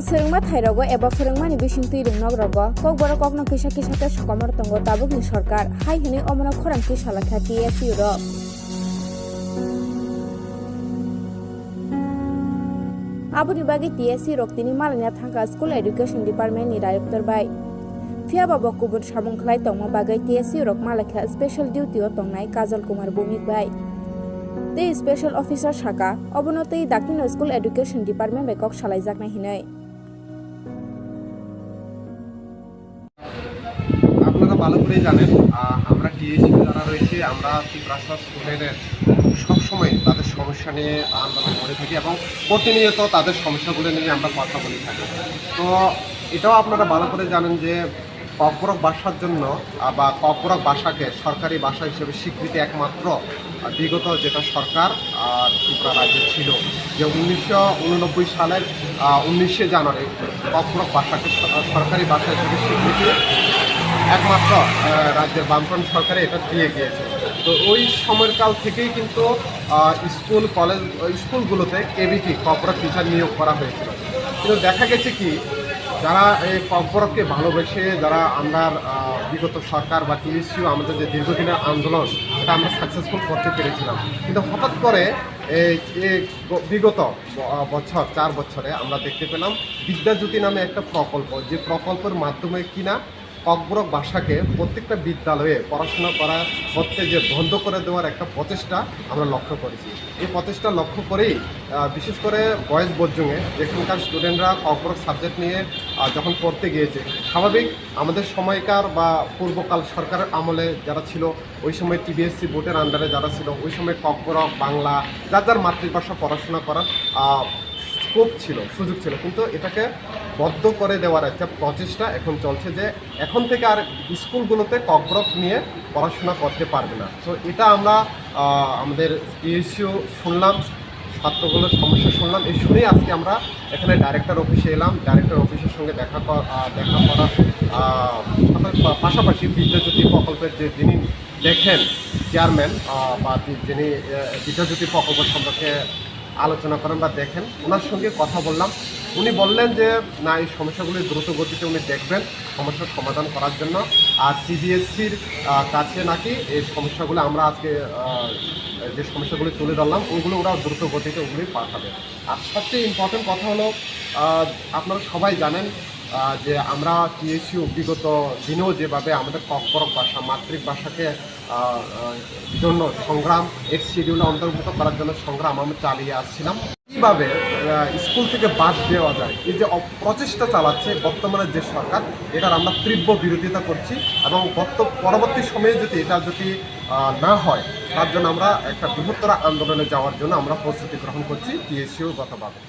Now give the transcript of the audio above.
Sirma Thairogo eba Furangmani Bishinti Nogrogo, Kogboro Kogno Kishaki Shaka Shokomartongo Tabuk Sorkar, Hai Hini Omano Koranki Shalakati as Europe. Abu Dibagi TSC Roktini Malanya Thanga School Education Department ni Director by Fiaba Bokubur Shabung Klai Tongmo Bagai TSC Rok Malaka Special Duty Otongnai Kajal Kumar Bumik by The Special Officer Shaka Obonote Dakino School Education Department by Kok Shalaizak na Hinai. আপনারা ভালো করে জানেন আমরা TSC যারা রয়েছে আমরা ত্রিপুরা স্টুডেন্টের সবসময় তাদের সমস্যা নিয়ে আন্দোলন করে থাকি এবং প্রতিনিয়ত তাদের সমস্যাগুলো নিয়ে আমরা কথা বলে থাকি। তো এটাও আপনারা ভালো করে জানেন যে ককবরক ভাষার জন্য বা ককবরক ভাষাকে সরকারি ভাষা হিসেবে স্বীকৃতি একমাত্র বিগত যেটা সরকার ত্রিপুরা রাজ্যে ছিল যে 1989 সালের 19শে জানুয়ারি ককবরক ভাষাকে সরকারি ভাষা হিসেবে স্বীকৃতি একমাত্র রাজ্যের বামফ্রন্ট সরকারে এটা দিয়ে গিয়েছে। তো ওই সময়কাল থেকেই কিন্তু স্কুল কলেজ স্কুলগুলোতে কেবিটি ককবরক টিচার নিয়োগ করা হয়েছিল। কিন্তু দেখা গেছে কি যারা এই ককবরককে ভালোবেসে যারা আমরা বিগত সরকার বা টিএসসিও আমাদের যে দীর্ঘদিনের আন্দোলন এটা আমরা সাকসেসফুল করতে পেরেছিলাম, কিন্তু হঠাৎ করে বিগত বছর 4 বছরে আমরা দেখতে পেলাম বিদ্যাজ্যোতি নামে একটা প্রকল্প, যে প্রকল্পের মাধ্যমে কিনা ককবরক ভাষাকে প্রত্যেকটা বিদ্যালয়ে পড়াশোনা করতে যে বন্ধ করে দেওয়ার একটা প্রচেষ্টা আমরা লক্ষ্য করেছি। এই প্রচেষ্টা লক্ষ্য করেই বিশেষ করে বয়েজ বোর্ডিংয়ে যেখানকার স্টুডেন্টরা ককবরক সাবজেক্ট নিয়ে যখন পড়তে গিয়েছে, স্বাভাবিক আমাদের সময়কার বা পূর্বকাল সরকারের আমলে যারা ছিল ওই সময় টিবিএসসি বোর্ডের আন্ডারে যারা ছিল ওই সময় ককবরক বাংলা যার যার মাতৃভাষা পড়াশোনা করার স্কোপ ছিল, সুযোগ ছিল, কিন্তু এটাকে বদ্ধ করে দেওয়ার একটা প্রচেষ্টা এখন চলছে যে এখন থেকে আর স্কুলগুলোতে ককবরক নিয়ে পড়াশোনা করতে পারবে না। সো এটা আমরা আমাদের টিএসসিও শুনলাম, ছাত্রগুলোর সমস্যা শুনলাম, এই শুনেই আজকে আমরা এখানে ডাইরেক্টর অফিসে এলাম। ডাইরেক্টর অফিসের সঙ্গে দেখা করার পাশাপাশি বিদ্যাজ্যোতি প্রকল্পের যিনি দেখেন চেয়ারম্যান বা যিনি বিদ্যাজ্যোতি প্রকল্প সম্পর্কে আলোচনা করেন বা দেখেন, ওনার সঙ্গে কথা বললাম। উনি বললেন যে না, এই সমস্যাগুলি দ্রুত গতিতে উনি দেখবেন সমস্যার সমাধান করার জন্য, আর সিবিএসসির কাছে নাকি এই সমস্যাগুলো আমরা আজকে যে সমস্যাগুলি তুলে ধরলাম ওইগুলো ওরা দ্রুত গতিতে ওগুলি পাঠাবে। আর সবচেয়ে ইম্পর্টেন্ট কথা হলো আপনারা সবাই জানেন যে আমরা টিএসসিও বিগত দিনেও যেভাবে আমাদের ককবরক ভাষা মাতৃভাষাকে জন্য সংগ্রাম এক্স শিডিউলে অন্তর্ভুক্ত করার জন্য সংগ্রাম আমরা চালিয়ে আসছিলাম, কীভাবে স্কুল থেকে বাদ দেওয়া যায় এই যে প্রচেষ্টা চালাচ্ছে বর্তমানে যে সরকার, এটার আমরা তীব্র বিরোধিতা করছি এবং পরবর্তী সময়ে যদি এটা না হয় তার জন্য আমরা একটা বৃহত্তর আন্দোলনে যাওয়ার জন্য আমরা প্রস্তুতি গ্রহণ করছি টিএসসিও গতভাবে।